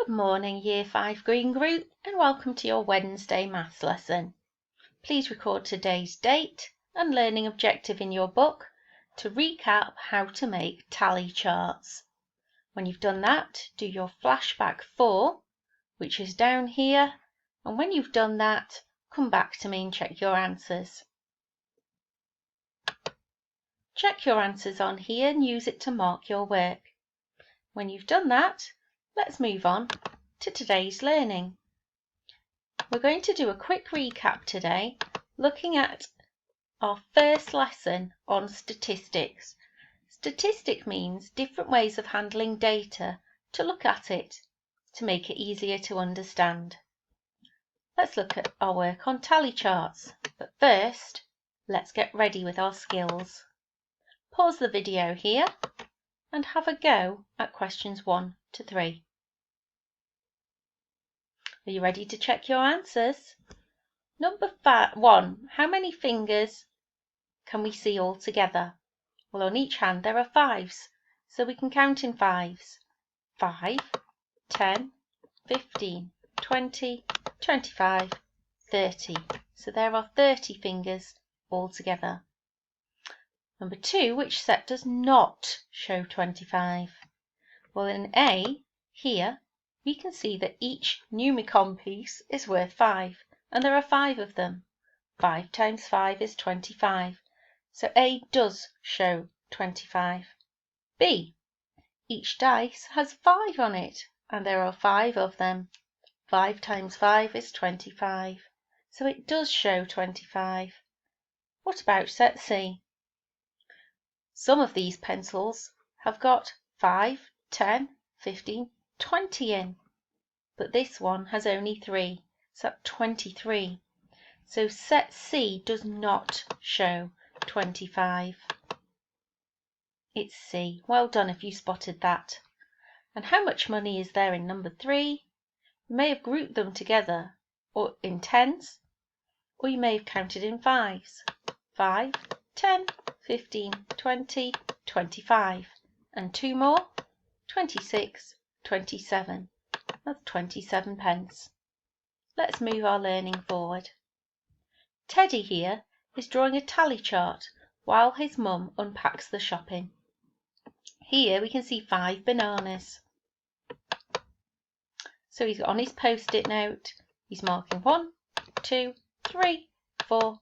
Good morning, Year 5 Green Group, and welcome to your Wednesday maths lesson. Please record today's date and learning objective in your book to recap how to make tally charts. When you've done that, do your flashback 4, which is down here, and when you've done that, come back to me and check your answers. Check your answers on here and use it to mark your work. When you've done that, let's move on to today's learning. We're going to do a quick recap today, looking at our first lesson on statistics. Statistic means different ways of handling data to look at it, to make it easier to understand. Let's look at our work on tally charts, but first, let's get ready with our skills. Pause the video here and have a go at questions 1 to 3. Are you ready to check your answers? Number 1, how many fingers can we see all together? Well, on each hand there are 5s, so we can count in 5s. 5, 10, 15, 20, 25, 30. So there are 30 fingers all together. Number 2, which set does not show 25? Well, in A, here, we can see that each Numicon piece is worth 5, and there are 5 of them. 5 times 5 is 25, so A does show 25. B, each dice has 5 on it, and there are 5 of them. 5 times 5 is 25, so it does show 25. What about set C? Some of these pencils have got 5, 10, 15, 20 in, but this one has only 3, so that's 23. So set C does not show 25. It's C. Well done if you spotted that. And how much money is there in number 3? You may have grouped them together, or in tens, or you may have counted in 5s. 5, 10, 15, 20, 25. And 2 more, 26, 27. That's 27 pence. Let's move our learning forward. Teddy here is drawing a tally chart while his mum unpacks the shopping. Here we can see 5 bananas. So he's on his post-it note, he's marking 1, 2, 3, 4,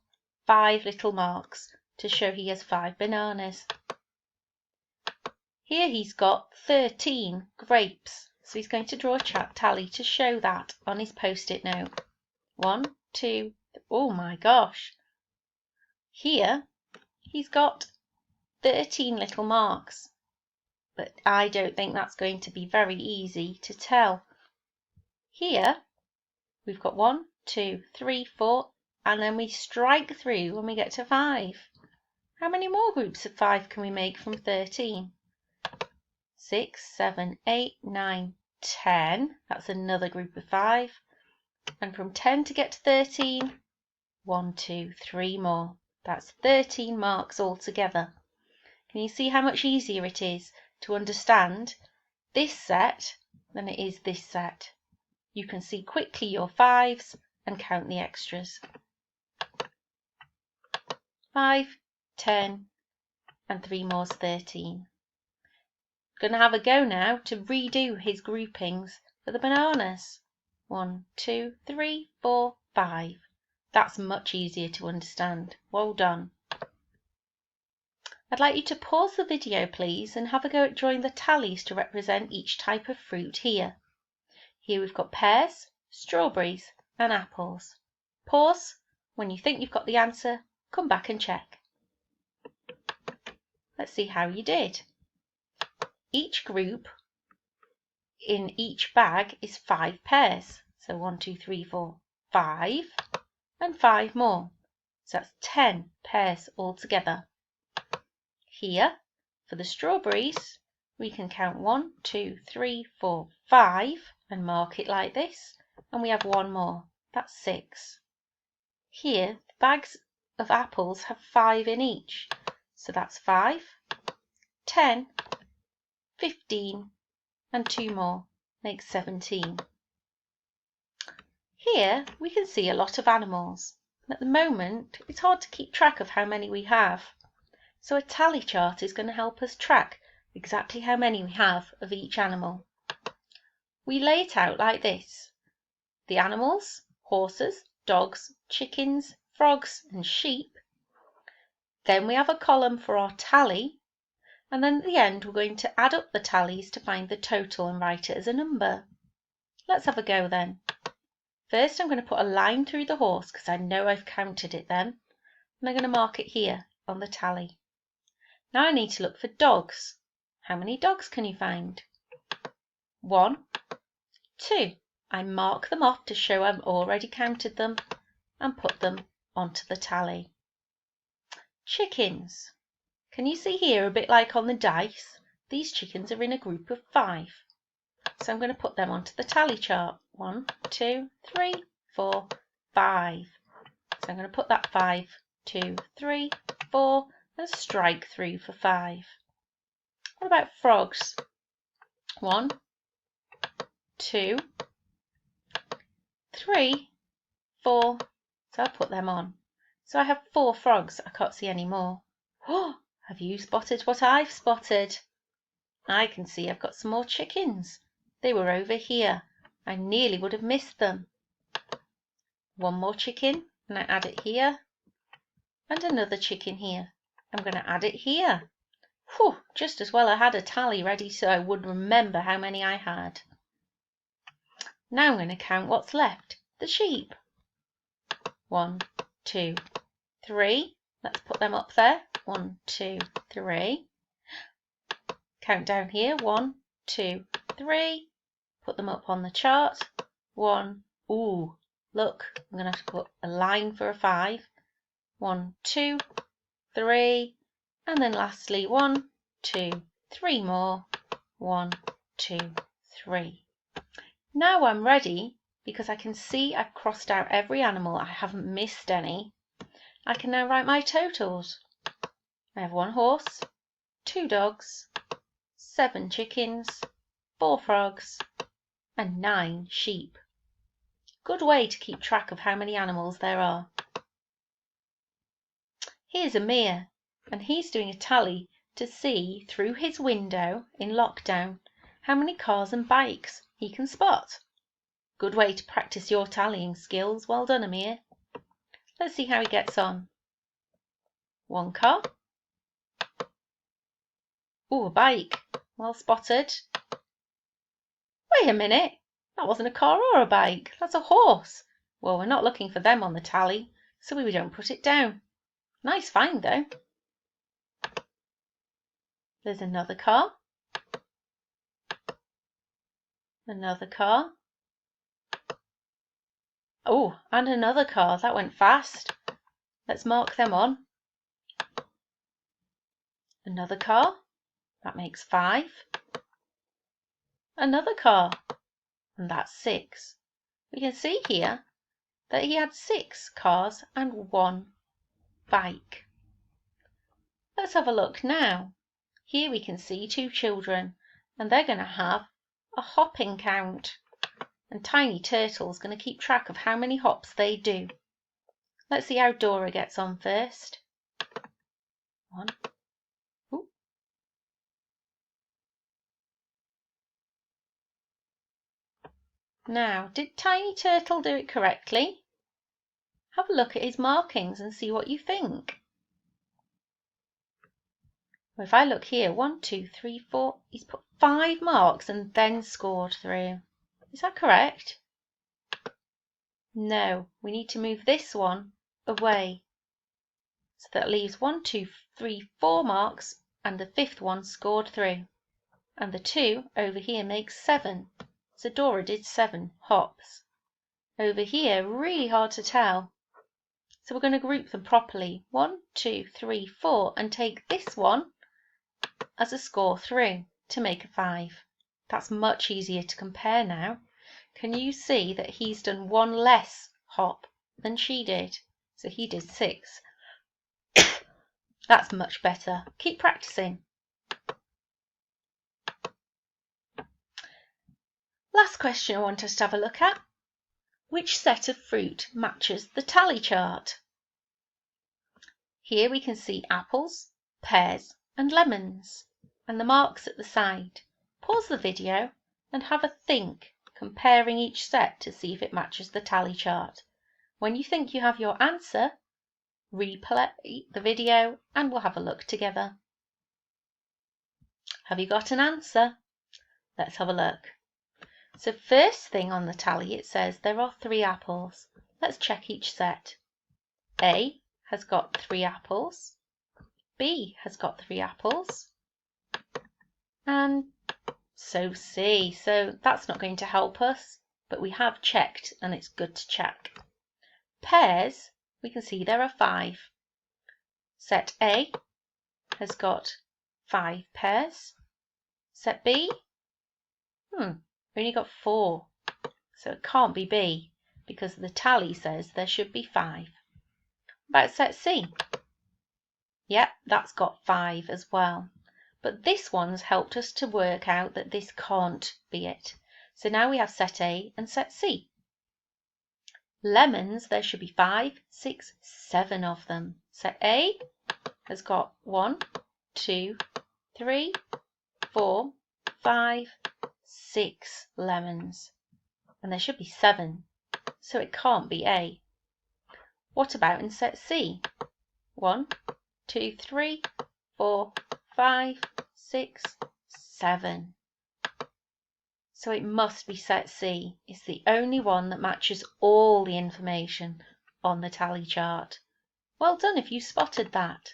5 little marks to show he has 5 bananas. Here he's got 13 grapes, so he's going to draw a tally to show that on his post-it note. 1, 2, oh my gosh. Here he's got 13 little marks, but I don't think that's going to be very easy to tell. Here we've got 1, 2, 3, 4, and then we strike through when we get to 5. How many more groups of 5 can we make from 13? 6, 7, 8, 9, 10. That's another group of 5. And from 10 to get to 13, 1, 2, 3 more. That's 13 marks altogether. Can you see how much easier it is to understand this set than it is this set? You can see quickly your 5s and count the extras. 5, 10, and 3 more is 13. Going to have a go now to redo his groupings for the bananas. 1, 2, 3, 4, 5. That's much easier to understand. Well done. I'd like you to pause the video please and have a go at drawing the tallies to represent each type of fruit here. Here we've got pears, strawberries and apples. Pause. When you think you've got the answer, come back and check. Let's see how you did. Each group in each bag is 5 pears. So 1, 2, 3, 4, 5 and 5 more. So that's 10 pears altogether. Here for the strawberries we can count 1, 2, 3, 4, 5 and mark it like this, and we have 1 more. That's 6. Here the bags of apples have 5 in each, so that's 5, 10, 15 and 2 more. makes 17. Here we can see a lot of animals. At the moment, it's hard to keep track of how many we have. So a tally chart is going to help us track exactly how many we have of each animal. We lay it out like this. The animals, horses, dogs, chickens, frogs and sheep. Then we have a column for our tally, and then at the end we're going to add up the tallies to find the total and write it as a number. Let's have a go then. First I'm going to put a line through the horse because I know I've counted it then, and I'm going to mark it here on the tally. Now I need to look for dogs. How many dogs can you find? 1, 2. I mark them off to show I've already counted them and put them onto the tally. Chickens. Can you see here, a bit like on the dice, these chickens are in a group of 5. So I'm going to put them onto the tally chart. 1, 2, 3, 4, 5. So I'm going to put that 5, 2, 3, 4 and strike through for 5. What about frogs? 1, 2, 3, 4. So I'll put them on. So I have 4 frogs. I can't see any more. Oh, have you spotted what I've spotted? I can see I've got some more chickens. They were over here. I nearly would have missed them. 1 more chicken, and I add it here. And another chicken here. I'm going to add it here. Whew, just as well I had a tally ready so I would remember how many I had. Now I'm going to count what's left. The sheep. 1, 2, 3. Let's put them up there. 1, 2, 3. Count down here. 1, 2, 3. Put them up on the chart. 1. Ooh, look, I'm going to have to put a line for a 5. 1, 2, 3. And then lastly 1, 2, 3 more. 1, 2, 3. Now I'm ready because I can see I've crossed out every animal. I haven't missed any. I can now write my totals. I have 1 horse, 2 dogs, 7 chickens, 4 frogs and 9 sheep. Good way to keep track of how many animals there are. Here's Amir, and he's doing a tally to see through his window in lockdown how many cars and bikes he can spot. Good way to practice your tallying skills. Well done, Amir. Let's see how he gets on. 1 car. Ooh, a bike. Well spotted. Wait a minute. That wasn't a car or a bike. That's a horse. Well, we're not looking for them on the tally, so we don't put it down. Nice find, though. There's another car. Another car. Oh, and another car. That went fast. Let's mark them on. Another car. That makes 5. Another car. And that's 6. We can see here that he had 6 cars and 1 bike. Let's have a look now. Here we can see 2 children, and they're going to have a hopping count. And Tiny Turtle's going to keep track of how many hops they do. Let's see how Dora gets on first. 1. Ooh. Now, did Tiny Turtle do it correctly? Have a look at his markings and see what you think. Well, if I look here, 1, 2, 3, 4, he's put 5 marks and then scored through. Is that correct? No, we need to move this one away. So that leaves 1, 2, 3, 4 marks and the 5th one scored through. And the 2 over here makes 7. So Dora did 7 hops. Over here, really hard to tell. So we're going to group them properly. 1, 2, 3, 4 and take this one as a score through to make a 5. That's much easier to compare now. Can you see that he's done 1 less hop than she did? So he did 6. That's much better. Keep practicing. Last question I want us to have a look at. Which set of fruit matches the tally chart? Here we can see apples, pears and lemons, and the marks at the side. Pause the video and have a think, comparing each set to see if it matches the tally chart. When you think you have your answer, replay the video and we'll have a look together. Have you got an answer? Let's have a look. So first thing on the tally, it says there are 3 apples. Let's check each set. A has got 3 apples. B has got 3 apples. And so C. So that's not going to help us, but we have checked and it's good to check. Pears, we can see there are 5. Set A has got 5 pears. Set B, only got 4. So it can't be B because the tally says there should be 5. About set C? Yep, that's got 5 as well. But this one's helped us to work out that this can't be it. So now we have set A and set C. Lemons, there should be 5, 6, 7 of them. Set A has got 1, 2, 3, 4, 5, 6 lemons. And there should be 7. So it can't be A. What about in set C? 1, 2, 3, 4, 5, 6, 7. So it must be set C. It's the only one that matches all the information on the tally chart. Well done if you spotted that.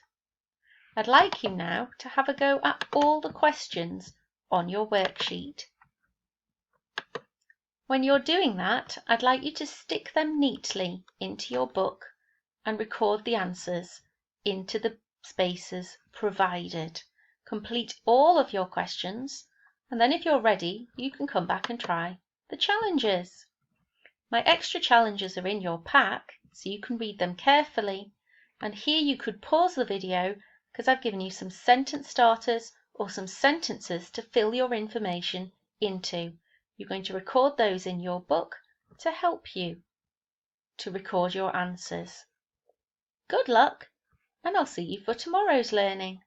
I'd like you now to have a go at all the questions on your worksheet. When you're doing that, I'd like you to stick them neatly into your book and record the answers into the spaces provided. Complete all of your questions, and then if you're ready, you can come back and try the challenges. My extra challenges are in your pack, so you can read them carefully. And here you could pause the video because I've given you some sentence starters or some sentences to fill your information into. You're going to record those in your book to help you to record your answers. Good luck, and I'll see you for tomorrow's learning.